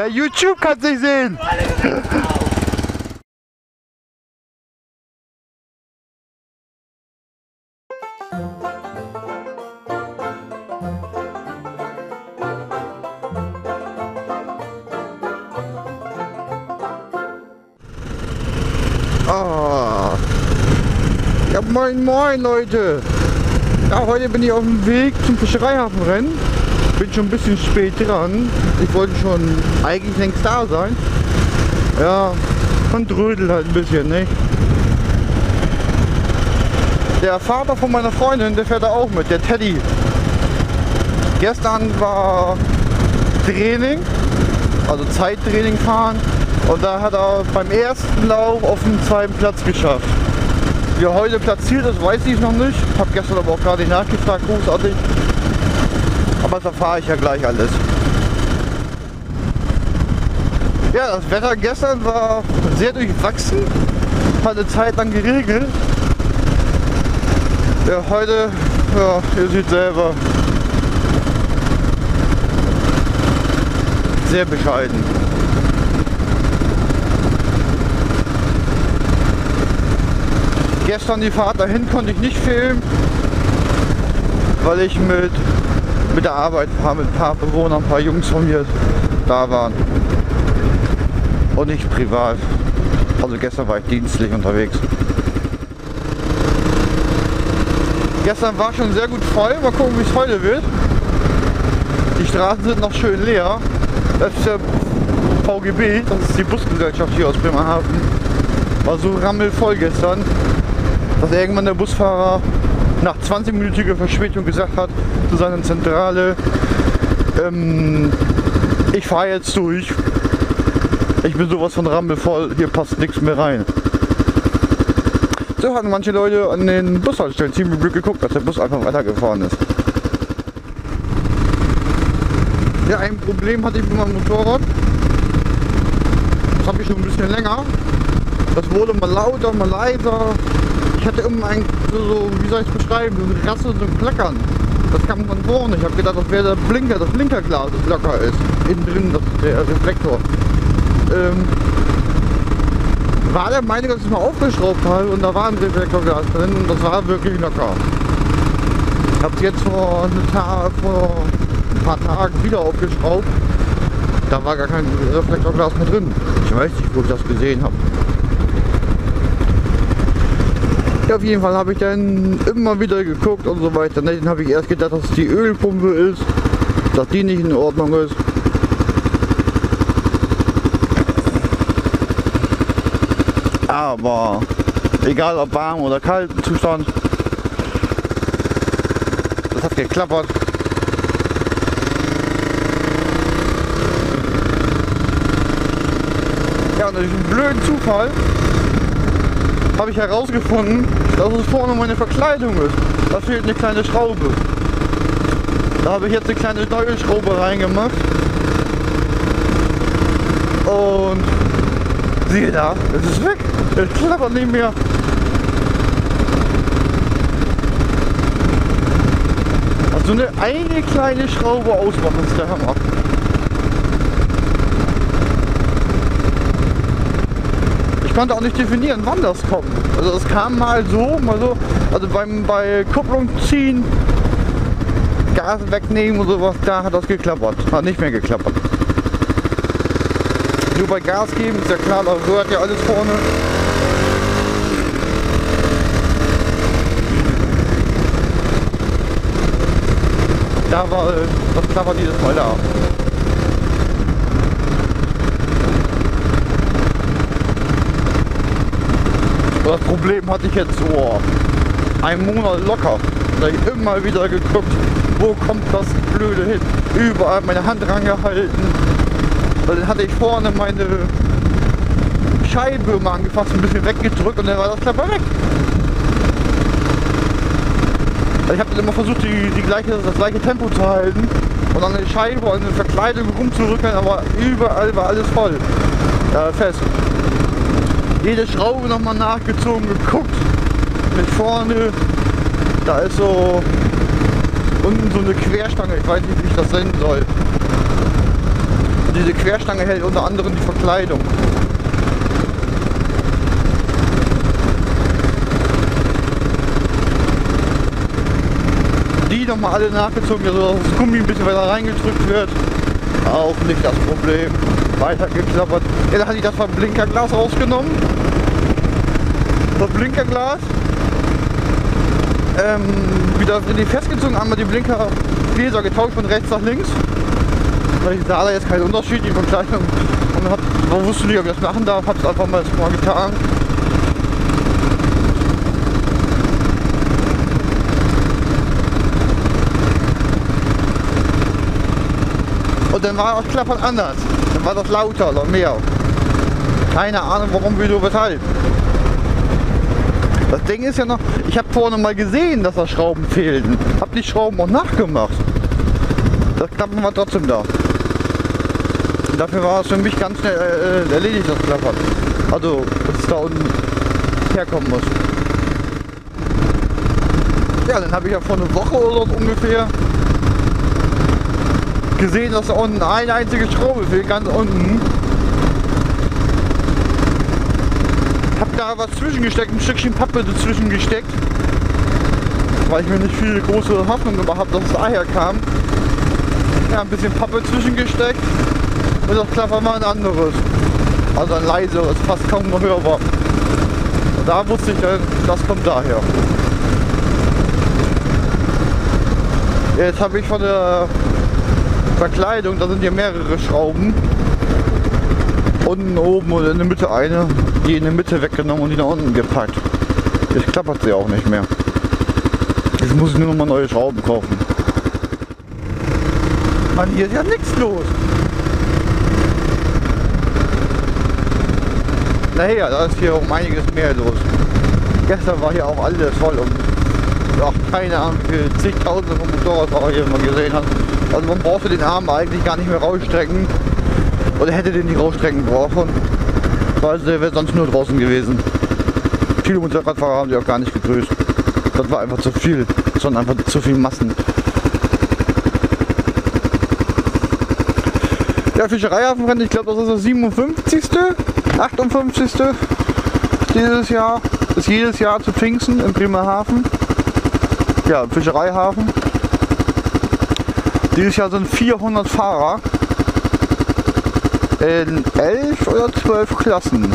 Bei YouTube kannst du nicht sehen. Ah. Ja, moin moin Leute. Ja, heute bin ich auf dem Weg zum Fischereihafenrennen. Bin schon ein bisschen spät dran. Ich wollte schon eigentlich längst da sein. Ja, man drödelt halt ein bisschen, nicht? Der Vater von meiner Freundin, der fährt da auch mit, der Teddy. Gestern war Training, also Zeittraining fahren. Und da hat er beim ersten Lauf auf den zweiten Platz geschafft. Wie er heute platziert ist, weiß ich noch nicht. Habe gestern aber auch gar nicht nachgefragt, großartig. Aber das erfahre ich ja gleich alles. Ja, das Wetter gestern war sehr durchwachsen. Hat eine Zeit lang geregnet. Ja, heute, ja, ihr seht selber, sehr bescheiden. Gestern die Fahrt dahin konnte ich nicht filmen, weil ich mit der Arbeit war, mit ein paar Bewohnern, ein paar Jungs von mir da waren. Und nicht privat. Also gestern war ich dienstlich unterwegs. Gestern war schon sehr gut voll, mal gucken wie es heute wird. Die Straßen sind noch schön leer. Das ist der VGB, das ist die Busgesellschaft hier aus Bremerhaven. War so rammelvoll gestern, dass irgendwann der Busfahrer nach 20-minütiger Verspätung gesagt hat zu seiner Zentrale, ich fahre jetzt durch, ich bin sowas von rammelvoll, hier passt nichts mehr rein. So hatten manche Leute an den Bushaltestellen ziemlich Glück geguckt, dass der Bus einfach weitergefahren ist. Ja, ein Problem hatte ich mit meinem Motorrad, das habe ich schon ein bisschen länger. Das wurde mal lauter, mal leiser. Ich hatte immer ein, so, wie soll ich es beschreiben, so ein Rasseln, so ein Klackern. Das kam von vorne. Ich habe gedacht, das wäre der Blinker, das Blinkerglas, das locker ist. Innen drin, der Reflektor. War der Meinung, dass ich es mal aufgeschraubt habe und da war ein Reflektorglas drin und das war wirklich locker. Ich habe es jetzt vor ein paar Tagen wieder aufgeschraubt. Da war gar kein Reflektorglas mehr drin. Ich weiß nicht, wo ich das gesehen habe. Ja, auf jeden Fall habe ich dann immer wieder geguckt und so weiter. Dann habe ich erst gedacht, dass es die Ölpumpe ist, dass die nicht in Ordnung ist. Aber egal ob warm oder kalt Zustand, das hat geklappert. Ja, und durch einen blöden Zufall habe ich herausgefunden, dass es vorne meine Verkleidung ist. Da fehlt eine kleine Schraube. Da habe ich jetzt eine kleine neue Schraube reingemacht. Und siehe da, es ist weg. Es klappert nicht mehr. Also eine kleine Schraube ausmachen ist der Hammer. Ich konnte auch nicht definieren, wann das kommt. Also es kam mal so. Also bei Kupplung ziehen, Gas wegnehmen und sowas, da hat das geklappert. Hat nicht mehr geklappert. Nur bei Gas geben ist ja klar, da rührt ja alles vorne. Da war das klappert jedes Mal da. Das Problem hatte ich jetzt so einen Monat locker. Da habe ich immer wieder geguckt, wo kommt das Blöde hin. Überall meine Hand rangehalten. Dann hatte ich vorne meine Scheibe mal angefasst, ein bisschen weggedrückt und dann war das Klapper weg. Also ich habe immer versucht, das gleiche Tempo zu halten und an der Scheibe und eine Verkleidung rumzurücken, aber überall war alles voll. Fest. Jede Schraube nochmal nachgezogen, geguckt, mit vorne, da ist so unten so eine Querstange, ich weiß nicht, wie ich das nennen soll. Diese Querstange hält unter anderem die Verkleidung. Die nochmal alle nachgezogen, also das Gummi ein bisschen weiter reingedrückt wird. Auch nicht das Problem. Weiter geklappert. Ja, dann hatte ich das vom Blinkerglas rausgenommen. Das Blinkerglas. Wieder die festgezogen, einmal die Blinkergläser getauscht von rechts nach links. Weil ich sah da jetzt keinen Unterschied, die Verkleidung. Und man wusste nicht, ob ich das machen darf, hab's einfach mal getan. Und dann war das Klappern anders. Dann war das lauter oder mehr. Keine Ahnung warum, wieso, weshalb. Das Ding ist ja noch, ich habe vorne mal gesehen, dass da Schrauben fehlten. Hab die Schrauben auch nachgemacht. Das Klappen war trotzdem da. Und dafür war es für mich ganz schnell erledigt, das Klappern. Also, dass es da unten herkommen muss. Ja, dann habe ich ja vor einer Woche oder so ungefähr gesehen, dass da unten eine einzige Schraube fehlt, ganz unten. Hab da was zwischengesteckt, ein Stückchen Pappe dazwischen gesteckt, weil ich mir nicht viel große Hoffnung gemacht habe, dass es daher kam. Ja, ein bisschen Pappe zwischengesteckt und das Klappern war ein anderes. Also ein leiseres, fast kaum noch hörbar. Und da wusste ich dann, das kommt daher. Jetzt habe ich von der Verkleidung, da sind ja mehrere Schrauben. Unten, oben und in der Mitte eine, die in der Mitte weggenommen und die nach unten gepackt. Jetzt klappert sie auch nicht mehr. Jetzt muss ich nur noch mal neue Schrauben kaufen. Mann, hier ist ja nichts los. Naja, da ist hier um einiges mehr los. Gestern war hier auch alles voll und ach, keine Ahnung, wie viele zigtausende von Motorradfahrer hier mal gesehen hat. Also man brauchte den Arm eigentlich gar nicht mehr rausstrecken. Oder hätte den nicht rausstrecken brauchen, weil der wäre sonst nur draußen gewesen. Viele Motorradfahrer haben sie auch gar nicht gegrüßt. Das war einfach zu viel, sondern einfach zu viel Massen. Ja, Fischereihafenrennen, ich glaube das ist das 57., 58. dieses Jahr. Ist jedes Jahr zu Pfingsten in Bremerhaven. Ja, im Fischereihafen. Dieses Jahr sind 400 Fahrer in 11 oder 12 Klassen.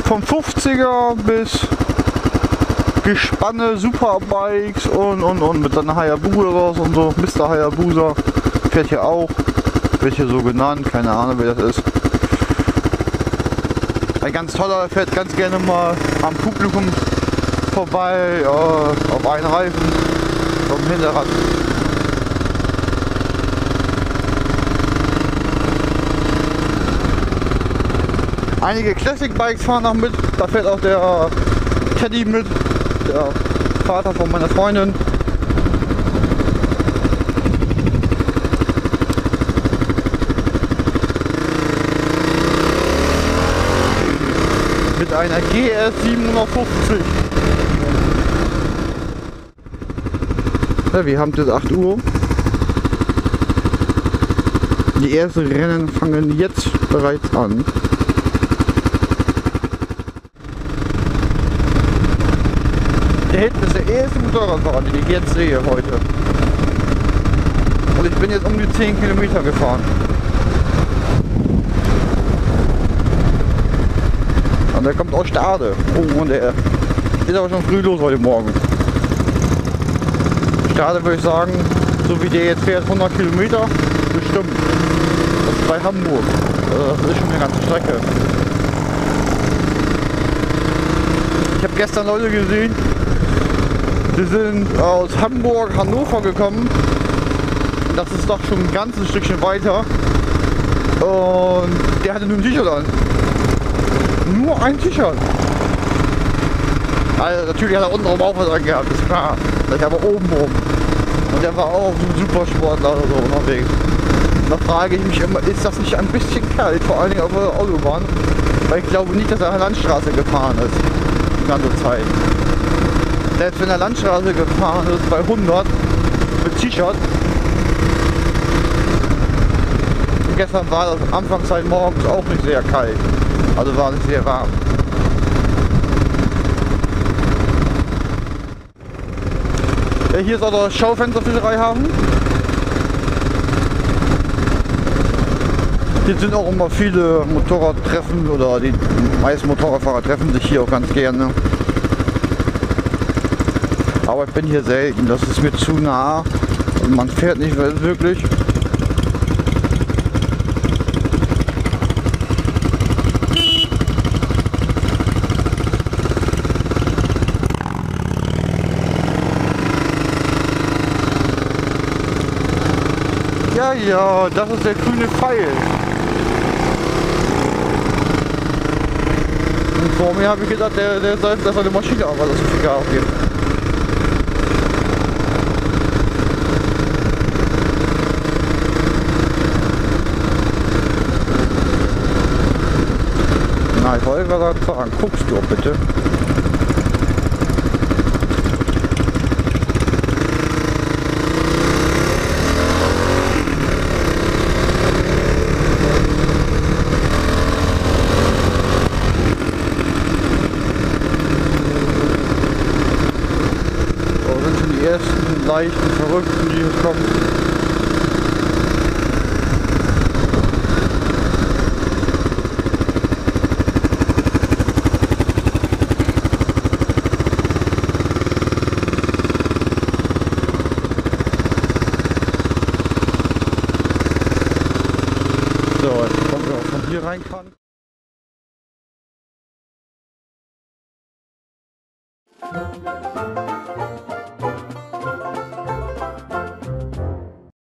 Vom 50er bis Gespanne, Superbikes und mit seiner Hayabusa und so. Mr. Hayabusa fährt hier auch. Wird hier so genannt, keine Ahnung wer das ist. Ein ganz toller, fährt ganz gerne mal am Publikum vorbei, auf einen Reifen, auf dem Hinterrad. Einige Classic Bikes fahren auch mit, da fährt auch der Teddy mit, der Vater von meiner Freundin. Mit einer GS 750. Ja, wir haben jetzt 8 Uhr. Die ersten Rennen fangen jetzt bereits an. Der hinten ist der erste Motorradfahrer, den ich jetzt sehe heute. Und ich bin jetzt um die 10 Kilometer gefahren. Und der kommt aus Stade. Oh, und der ist aber schon früh los heute Morgen. Stade würde ich sagen, so wie der jetzt fährt, 100 Kilometer, bestimmt. Das ist bei Hamburg. Also das ist schon eine ganze Strecke. Ich habe gestern Leute gesehen, die sind aus Hamburg, Hannover gekommen. Das ist doch schon ein ganzes Stückchen weiter. Und der hatte nur ein T-Shirt an. Nur ein T-Shirt. Also natürlich hat er unten auch was angehabt, ist klar. Das ist aber oben rum. Und der war auch ein Supersportler oder so unterwegs. Da frage ich mich immer, ist das nicht ein bisschen kalt, vor allen Dingen auf der Autobahn? Weil ich glaube nicht, dass er an der Landstraße gefahren ist. Die ganze Zeit. Selbst wenn er Landstraße gefahren ist bei 100 mit T-Shirt, gestern war das Anfangszeit morgens auch nicht sehr kalt. Also war nicht sehr warm. Ja, hier ist auch der Schaufensterfischereihafen. Hier sind auch immer viele Motorradtreffen oder die meisten Motorradfahrer treffen sich hier auch ganz gerne. Aber ich bin hier selten, das ist mir zu nah. Man fährt nicht wirklich. Ja, ja, das ist der grüne Pfeil. Und vor mir habe ich gedacht, der soll eine Maschine auch, weil das so viel Gas gibt. Na, ich wollte gerade sagen, guckst du bitte. Die ersten leichten Verrückten, die hier kommen. So, jetzt kommen wir auch von hier rein kann.